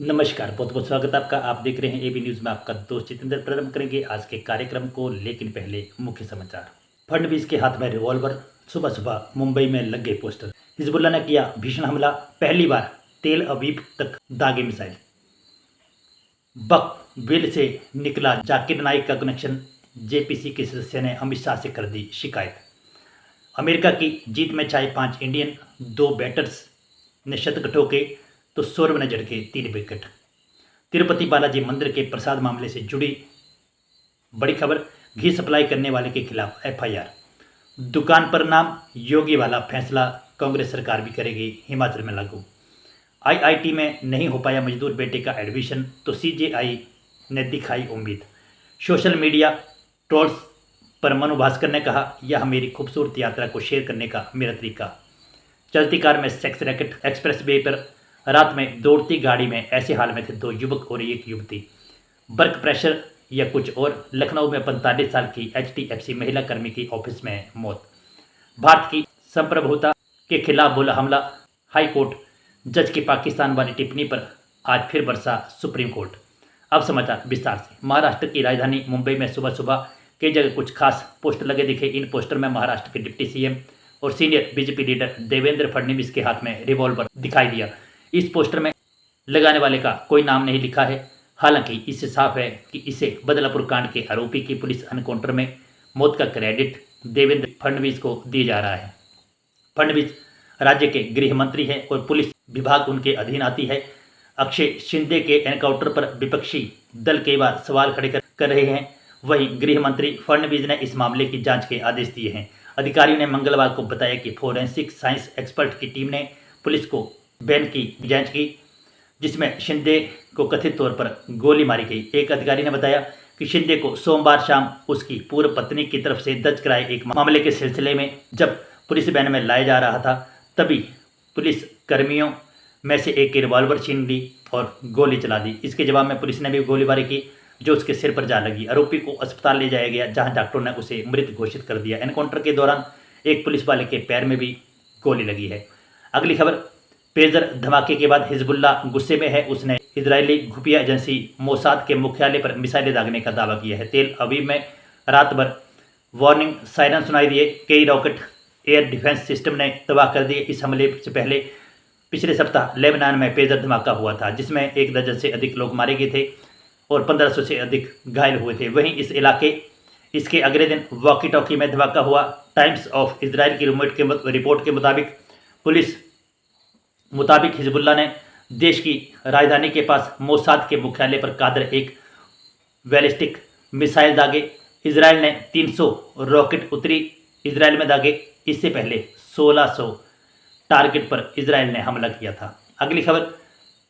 नमस्कार, बहुत बहुत स्वागत है आपका। आप देख रहे हैं एबी न्यूज़ में आपका दोस्त जितेंद्र। प्रारंभ करेंगे आज के कार्यक्रम को, लेकिन पहले मुख्य समाचार। फडणवीस के हाथ में रिवॉल्वर, सुबह सुबह मुंबई में लग गए पोस्टर। हिजबुल्ला ने किया भीषण हमला, पहली बार तेल अवीव तक दागे मिसाइल। बकविल से निकला जाकिर नाइक का कनेक्शन, जेपीसी के सदस्य ने अमित शाह से कर दी शिकायत। अमेरिका की जीत में छाए 5 इंडियन, 2 बैटर्स ने शतक ठोके तो सौरभ ने झटके 3 विकेट। तिरुपति बालाजी मंदिर के प्रसाद मामले से जुड़ी बड़ी खबर, घी सप्लाई करने वाले के खिलाफ एफआईआर। दुकान पर नाम योगी वाला फैसला कांग्रेस सरकार भी करेगी हिमाचल में लागू। आईआईटी में नहीं हो पाया मजदूर बेटे का एडमिशन तो सीजेआई ने दिखाई उम्मीद। सोशल मीडिया ट्रोल्स पर मनु भास्कर ने कहा, यह मेरी खूबसूरत यात्रा को शेयर करने का मेरा तरीका। चलती कार में सेक्स रैकेट, एक्सप्रेस वे पर रात में दौड़ती गाड़ी में ऐसे हाल में थे 2 युवक और 1 युवती। वर्क प्रेशर या कुछ और, लखनऊ में 45 साल की एचडीएफसी महिला कर्मी की ऑफिस में मौत। भारत की संप्रभुता के खिलाफ बोला हमला, हाई कोर्ट जज की पाकिस्तान वाली टिप्पणी पर आज फिर बरसा सुप्रीम कोर्ट। अब समाचार विस्तार से। महाराष्ट्र की राजधानी मुंबई में सुबह सुबह कई जगह कुछ खास पोस्टर लगे दिखे। इन पोस्टर में महाराष्ट्र के डिप्टी सीएम और senior BJP leader Devendra Fadnavis के हाथ में रिवॉल्वर दिखाई दिया। इस पोस्टर में लगाने वाले का कोई नाम नहीं लिखा है। हालांकि इससे साफ है कि इसे बदलापुर कांड के आरोपी की पुलिस एनकाउंटर में मौत का क्रेडिट देवेंद्र फडणवीस को दिया जा रहा है। फडणवीस राज्य के गृह मंत्री हैं और पुलिस विभाग उनके अधीन आती है। अक्षय शिंदे के एनकाउंटर पर विपक्षी दल कई बार सवाल खड़े कर रहे हैं। वहीं गृह मंत्री फडणवीस ने इस मामले की जांच के आदेश दिए हैं। अधिकारियों ने मंगलवार को बताया कि फोरेंसिक साइंस एक्सपर्ट की टीम ने पुलिस को बयान की जांच की, जिसमें शिंदे को कथित तौर पर गोली मारी गई। एक अधिकारी ने बताया कि शिंदे को सोमवार शाम उसकी पूर्व पत्नी की तरफ से दर्ज कराए एक मामले के सिलसिले में जब पुलिस वैन में लाया जा रहा था, तभी पुलिस कर्मियों में से एक की रिवॉल्वर छीन ली और गोली चला दी। इसके जवाब में पुलिस ने भी गोलीबारी की, जो उसके सिर पर जा लगी। आरोपी को अस्पताल ले जाया गया, जहां डॉक्टरों ने उसे मृत घोषित कर दिया। एनकाउंटर के दौरान एक पुलिस वाले के पैर में भी गोली लगी है। अगली खबर, पेजर धमाके के बाद हिजबुल्ला गुस्से में है। उसने इजरायली खुफिया एजेंसी मोसाद के मुख्यालय पर मिसाइलें दागने का दावा किया है। तेल अवीव में रात भर वार्निंग सायरन सुनाई दिए। कई रॉकेट एयर डिफेंस सिस्टम ने तबाह कर दिए। इस हमले से पहले पिछले सप्ताह लेबनान में पेजर धमाका हुआ था, जिसमें 1 दर्जन से अधिक लोग मारे गए थे और 1500 से अधिक घायल हुए थे। वहीं इसके अगले दिन वॉकी टॉकी में धमाका हुआ। टाइम्स ऑफ इजराइल की रिपोर्ट के मुताबिक हिजबुल्ला ने देश की राजधानी के पास मोसाद के मुख्यालय पर कादर एक बैलिस्टिक मिसाइल दागे। इजराइल ने 300 रॉकेट उत्तरी इजराइल में दागे। इससे पहले 1600 टारगेट पर इजराइल ने हमला किया था। अगली खबर,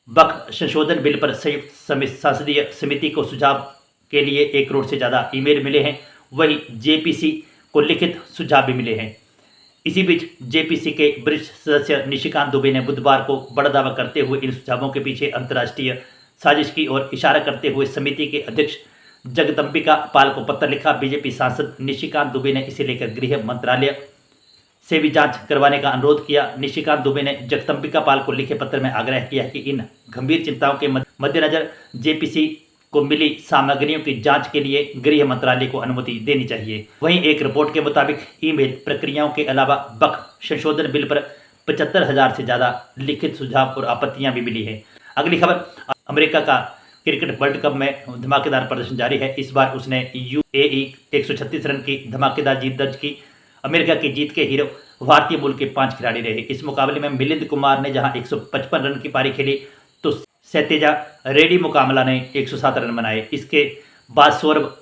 वक्फ संशोधन बिल पर संयुक्त संसदीय समिति को सुझाव के लिए 1 करोड़ से ज़्यादा ईमेल मिले हैं। वहीं जेपीसी को लिखित सुझाव भी मिले हैं। इसी बीच जेपीसी के वरिष्ठ सदस्य निशिकांत दुबे ने बुधवार को बड़ा दावा करते हुए इन सुझावों के पीछे अंतर्राष्ट्रीय साजिश की ओर इशारा करते हुए समिति के अध्यक्ष जगदम्बिका पाल को पत्र लिखा। बीजेपी सांसद निशिकांत दुबे ने इसे लेकर गृह मंत्रालय से भी जांच करवाने का अनुरोध किया। निशिकांत दुबे ने जगदम्बिका पाल को लिखे पत्र में आग्रह किया कि इन गंभीर चिंताओं के मद्देनजर जेपीसी को मिली सामग्रियों की जांच के लिए गृह मंत्रालय को अनुमति देनी चाहिए। वहीं एक रिपोर्ट के मुताबिक ईमेल प्रक्रियाओं के अलावा वक्फ संशोधन बिल पर 75,000 से ज़्यादा लिखित सुझाव और आपत्तियां भी मिली हैं। अगली खबर, अमेरिका का क्रिकेट वर्ल्ड कप में धमाकेदार प्रदर्शन जारी है। इस बार उसने यूएई 136 रन की धमाकेदार जीत दर्ज की। अमेरिका की जीत के हीरो भारतीय मूल के 5 खिलाड़ी रहे। इस मुकाबले में मिलिंद कुमार ने जहां 155 रन की पारी खेली तो सत्यजा रेड्डी मुकाबला ने 107 रन बनाए। इसके बाद सौरभ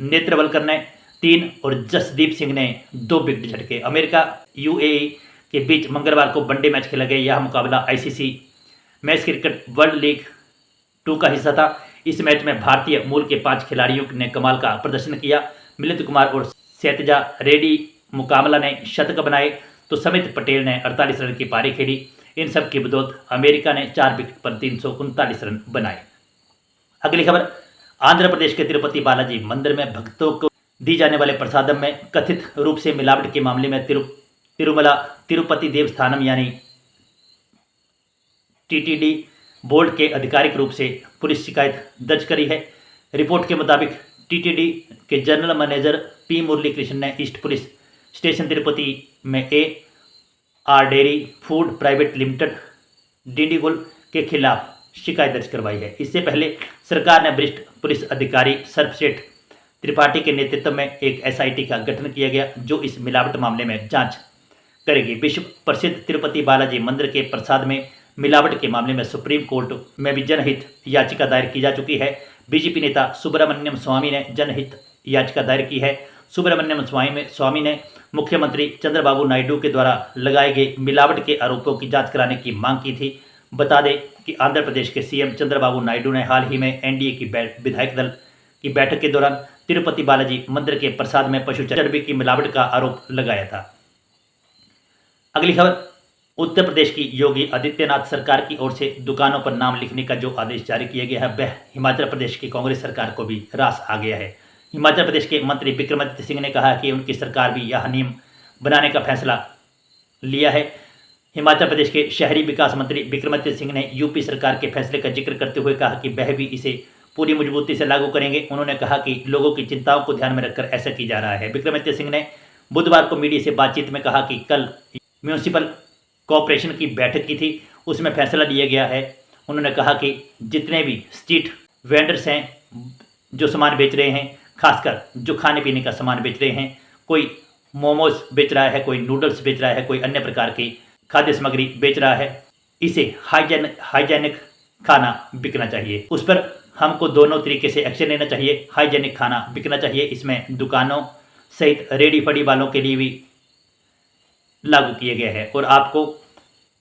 नेत्रवलकर ने 3 और जसदीप सिंह ने 2 विकेट झटके। अमेरिका यूएई के बीच मंगलवार को वनडे मैच खेला गया। यह मुकाबला ICC match cricket world league 2 का हिस्सा था। इस मैच में भारतीय मूल के 5 खिलाड़ियों ने कमाल का प्रदर्शन किया। मिलिंद कुमार और सत्यजा रेड्डी मुकाबला ने शतक बनाए तो समित पटेल ने 48 रन की पारी खेली। इन सब की बदौलत अमेरिका ने 4 विकेट पर 339 रन बनाए। अगली खबर, आंध्र प्रदेश के तिरुपति बालाजी मंदिर में भक्तों को दी जाने वाले प्रसादम में कथित रूप से मिलावट के मामले में तिरुपति देवस्थानम यानी टीटीडी बोर्ड के आधिकारिक रूप से पुलिस शिकायत दर्ज करी है। रिपोर्ट के मुताबिक टीटीडी के जनरल मैनेजर पी मुरली कृष्ण ने ईस्ट पुलिस स्टेशन तिरुपति में AR dairy food private limited Dindigul के खिलाफ शिकायत दर्ज करवाई है। इससे पहले सरकार ने वरिष्ठ पुलिस अधिकारी सर्वश्रेष्ठ त्रिपाठी के नेतृत्व में एक SIT का गठन किया गया जो इस मिलावट मामले में जांच करेगी। विश्व प्रसिद्ध तिरुपति बालाजी मंदिर के प्रसाद में मिलावट के मामले में सुप्रीम कोर्ट में भी जनहित याचिका दायर की जा चुकी है। बीजेपी नेता सुब्रमण्यम स्वामी ने जनहित याचिका दायर की है। सुब्रमण्यम स्वामी ने मुख्यमंत्री चंद्रबाबू नायडू के द्वारा लगाए गए मिलावट के आरोपों की जांच कराने की मांग की थी। बता दें कि आंध्र प्रदेश के CM चंद्रबाबू नायडू ने हाल ही में NDA की विधायक दल की बैठक के दौरान तिरुपति बालाजी मंदिर के प्रसाद में पशु चर्बी की मिलावट का आरोप लगाया था। अगली खबर, उत्तर प्रदेश की योगी आदित्यनाथ सरकार की ओर से दुकानों पर नाम लिखने का जो आदेश जारी किया गया है वह हिमाचल प्रदेश की कांग्रेस सरकार को भी रास आ गया है। हिमाचल प्रदेश के मंत्री विक्रमादित्य सिंह ने कहा कि उनकी सरकार भी यह नियम बनाने का फैसला लिया है। हिमाचल प्रदेश के शहरी विकास मंत्री विक्रमादित्य सिंह ने यूपी सरकार के फैसले का जिक्र करते हुए कहा कि वह भी इसे पूरी मजबूती से लागू करेंगे। उन्होंने कहा कि लोगों की चिंताओं को ध्यान में रखकर ऐसा की जा रहा है। विक्रमादित्य सिंह ने बुधवार को मीडिया से बातचीत में कहा कि कल म्यूनिसिपल कॉरपोरेशन की बैठक की थी, उसमें फैसला लिया गया है। उन्होंने कहा कि जितने भी स्ट्रीट वेंडर्स हैं जो सामान बेच रहे हैं, खासकर जो खाने पीने का सामान बेच रहे हैं, कोई मोमोज बेच रहा है, कोई नूडल्स बेच रहा है, कोई अन्य प्रकार की खाद्य सामग्री बेच रहा है, इसे हाइजेनिक खाना बिकना चाहिए। उस पर हमको दोनों तरीके से एक्शन लेना चाहिए। हाइजेनिक खाना बिकना चाहिए, इसमें दुकानों सहित रेडी फड़ी वालों के लिए भी लागू किए गए हैं और आपको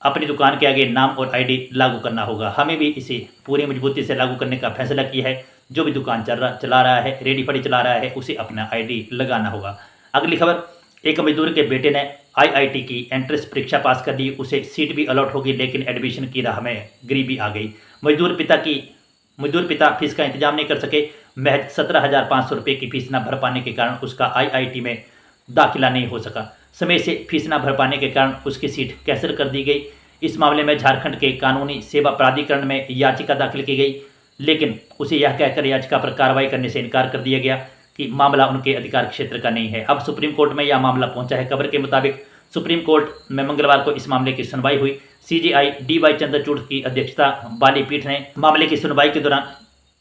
अपनी दुकान के आगे नाम और ID लागू करना होगा। हमें भी इसे पूरी मजबूती से लागू करने का फैसला किया है। जो भी दुकान चला रहा है, रेडी फड़ी चला रहा है, उसे अपना ID लगाना होगा। अगली खबर, एक मजदूर के बेटे ने IIT की एंट्रेंस परीक्षा पास कर ली, उसे सीट भी अलॉट होगी लेकिन एडमिशन की राह में गरीबी आ गई। मजदूर पिता फीस का इंतजाम नहीं कर सके। महज 17,500 रुपये की फीस न भर पाने के कारण उसका IIT में दाखिला नहीं हो सका। समय से फीस न भर पाने के कारण उसकी सीट कैंसिल कर दी गई। इस मामले में झारखंड के कानूनी सेवा प्राधिकरण में याचिका दाखिल की गई, लेकिन उसे यह कहकर याचिका पर कार्रवाई करने से इनकार कर दिया गया कि मामला उनके अधिकार क्षेत्र का नहीं है। अब सुप्रीम कोर्ट में यह मामला पहुंचा है। खबर के मुताबिक सुप्रीम कोर्ट में मंगलवार को इस मामले की सुनवाई हुई। CJI DY चंद्रचूड़ की अध्यक्षता वाली पीठ ने मामले की सुनवाई के दौरान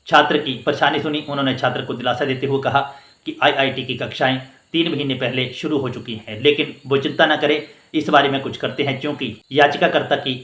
छात्र की परेशानी सुनी। उन्होंने छात्र को दिलासा देते हुए कहा कि IIT की कक्षाएं 3 महीने पहले शुरू हो चुकी हैं, लेकिन वो चिंता न करें, इस बारे में कुछ करते हैं। क्योंकि याचिकाकर्ता की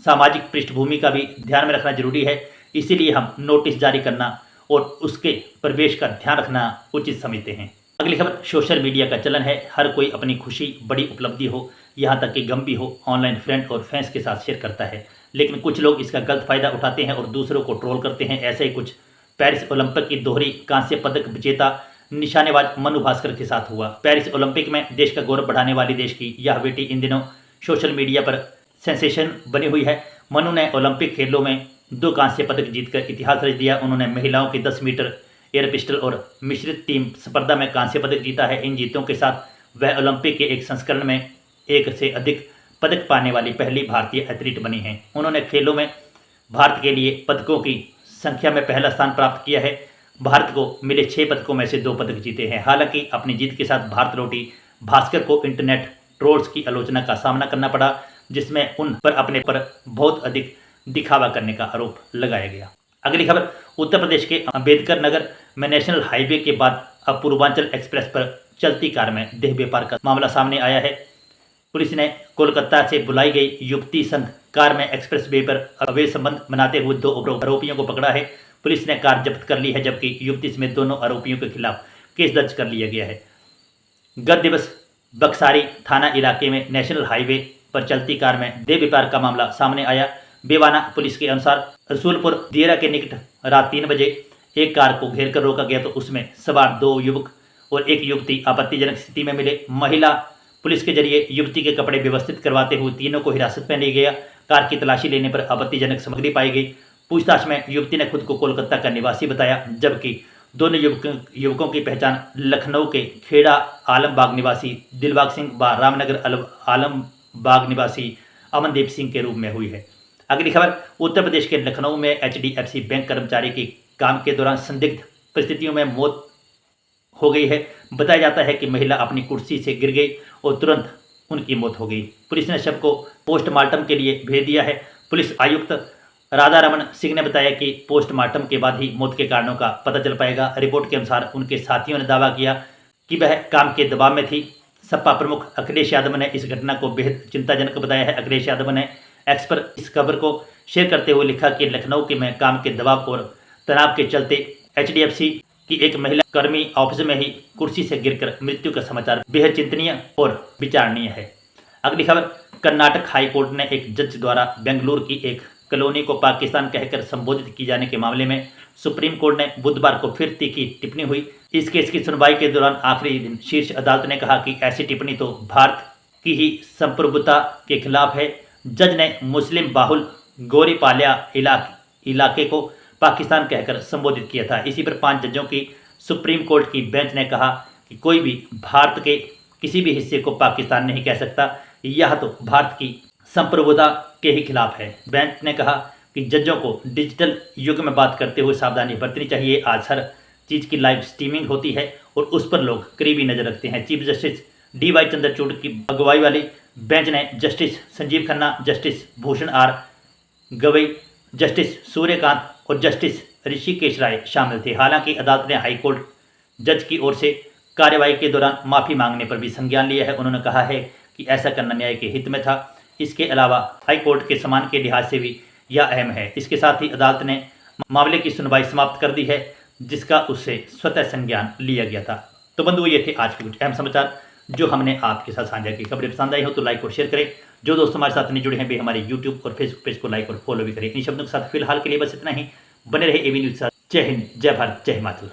सामाजिक पृष्ठभूमि का भी ध्यान में रखना जरूरी है, इसीलिए हम नोटिस जारी करना और उसके प्रवेश का ध्यान रखना उचित समझते हैं। अगली खबर, सोशल मीडिया का चलन है। हर कोई अपनी खुशी, बड़ी उपलब्धि हो, यहाँ तक कि गम भी हो, ऑनलाइन फ्रेंड और फैंस के साथ शेयर करता है, लेकिन कुछ लोग इसका गलत फायदा उठाते हैं और दूसरों को ट्रोल करते हैं। ऐसे ही कुछ पेरिस ओलंपिक की दोहरी कांस्य पदक विजेता निशानेबाज मनु भास्कर के साथ हुआ। पेरिस ओलंपिक में देश का गौरव बढ़ाने वाली देश की यह बेटी इन दिनों सोशल मीडिया पर सेंसेशन बनी हुई है। मनु ने ओलंपिक खेलों में 2 कांस्य पदक जीतकर इतिहास रच दिया। उन्होंने महिलाओं की 10 मीटर एयर पिस्टल और मिश्रित टीम स्पर्धा में कांस्य पदक जीता है। इन जीतों के साथ वह ओलंपिक के एक संस्करण में 1 से अधिक पदक पाने वाली पहली भारतीय एथलीट बनी हैं। उन्होंने खेलों में भारत के लिए पदकों की संख्या में पहला स्थान प्राप्त किया है। भारत को मिले 6 पदकों में से 2 पदक जीते हैं। हालांकि अपनी जीत के साथ भारत लौटी भास्कर को इंटरनेट ट्रोल्स की आलोचना का सामना करना पड़ा, जिसमें उन पर अपने पर बहुत अधिक दिखावा करने का आरोप लगाया गया। अगली खबर, उत्तर प्रदेश के अंबेडकर नगर में नेशनल हाईवे के बाद अब पूर्वांचल एक्सप्रेस पर चलती कार में देह व्यापार का मामला सामने आया है। पुलिस ने कोलकाता से बुलाई गई युवती संग कार में एक्सप्रेस वे पर अवैध संबंध बनाते हुए 2 आरोपियों को पकड़ा है। पुलिस ने कार जब्त कर ली है, जबकि युवती समेत दोनों आरोपियों के खिलाफ केस दर्ज कर लिया गया है। गत दिवस बक्सारी थाना इलाके में नेशनल हाईवे पर चलती कार में देह व्यापार का मामला सामने आया। बेवाना पुलिस के अनुसार रसूलपुर दियरा के निकट रात 3 बजे एक कार को घेर कर रोका गया, तो उसमें सवार 2 युवक और एक युवती आपत्तिजनक स्थिति में मिले। महिला पुलिस के जरिए युवती के कपड़े व्यवस्थित करवाते हुए तीनों को हिरासत में लिया गया। कार की तलाशी लेने पर आपत्तिजनक सामग्री पाई गई। पूछताछ में युवती ने खुद को कोलकाता का निवासी बताया, जबकि दोनों युवकों की पहचान लखनऊ के खेड़ा आलमबाग निवासी दिलबाग सिंह व रामनगर आलमबाग निवासी अमनदीप सिंह के रूप में हुई है। अगली खबर, उत्तर प्रदेश के लखनऊ में HDFC बैंक कर्मचारी की काम के दौरान संदिग्ध परिस्थितियों में मौत हो गई है। बताया जाता है कि महिला अपनी कुर्सी से गिर गई और तुरंत उनकी मौत हो गई। पुलिस ने शव को पोस्टमार्टम के लिए भेज दिया है। पुलिस आयुक्त राधा रमन सिंह ने बताया कि पोस्टमार्टम के बाद ही मौत के कारणों का पता चल पाएगा। रिपोर्ट के अनुसार उनके साथियों ने दावा किया कि वह काम के दबाव में थी। सपा प्रमुख अखिलेश यादव ने इस घटना को बेहद चिंताजनक बताया है। अखिलेश यादव ने एक्स पर इस खबर को शेयर करते हुए लिखा कि लखनऊ के में काम के दबाव और तनाव के चलते HDFC की एक महिला कर्मी ऑफिस में ही कुर्सी से गिरकर मृत्यु का समाचार बेहद चिंतनीय और विचारणीय है। अगली खबर, कर्नाटक हाई कोर्ट ने एक जज द्वारा बेंगलुरु की एक कॉलोनी को पाकिस्तान कहकर संबोधित किए जाने के मामले में सुप्रीम कोर्ट ने बुधवार को फिर तीखी टिप्पणी हुई। इस केस की सुनवाई के दौरान आखिरी दिन शीर्ष अदालत ने कहा कि ऐसी टिप्पणी तो भारत की ही संप्रभुता के खिलाफ है। जज ने मुस्लिम बाहुल गोरीपाल्या इलाके को पाकिस्तान कहकर संबोधित किया था। इसी पर 5 जजों की सुप्रीम कोर्ट की बेंच ने कहा कि कोई भी भारत के किसी भी हिस्से को पाकिस्तान नहीं कह सकता, यह तो भारत की संप्रभुता के ही खिलाफ है। बेंच ने कहा कि जजों को डिजिटल युग में बात करते हुए सावधानी बरतनी चाहिए। आज हर चीज़ की लाइव स्ट्रीमिंग होती है और उस पर लोग करीबी नज़र रखते हैं। चीफ जस्टिस DY चंद्रचूड़ की अगुवाई वाली बेंच ने justice Sanjeev Khanna, justice Bhushan R Gavai, justice Suryakant और जस्टिस ऋषिकेश राय शामिल थे। हालांकि अदालत ने हाईकोर्ट जज की ओर से कार्यवाही के दौरान माफ़ी मांगने पर भी संज्ञान लिया है। उन्होंने कहा है कि ऐसा करना न्याय के हित में था। इसके अलावा हाईकोर्ट के सम्मान के लिहाज से भी यह अहम है। इसके साथ ही अदालत ने मामले की सुनवाई समाप्त कर दी है, जिसका उससे स्वतः संज्ञान लिया गया था। तो बंधुओं, ये थे आज के कुछ अहम समाचार जो हमने आपके साथ साझा की। खबरें पसंद आई हो तो लाइक और शेयर करें। जो दोस्त हमारे साथ नहीं जुड़े हैं वे हमारे YouTube और Facebook पेज को लाइक और फॉलो भी करें। इन शब्दों के साथ फिलहाल के लिए बस इतना ही। बने रहे AV न्यूज़ के साथ। जय हिंद, जय भारत, जय हिमाचल।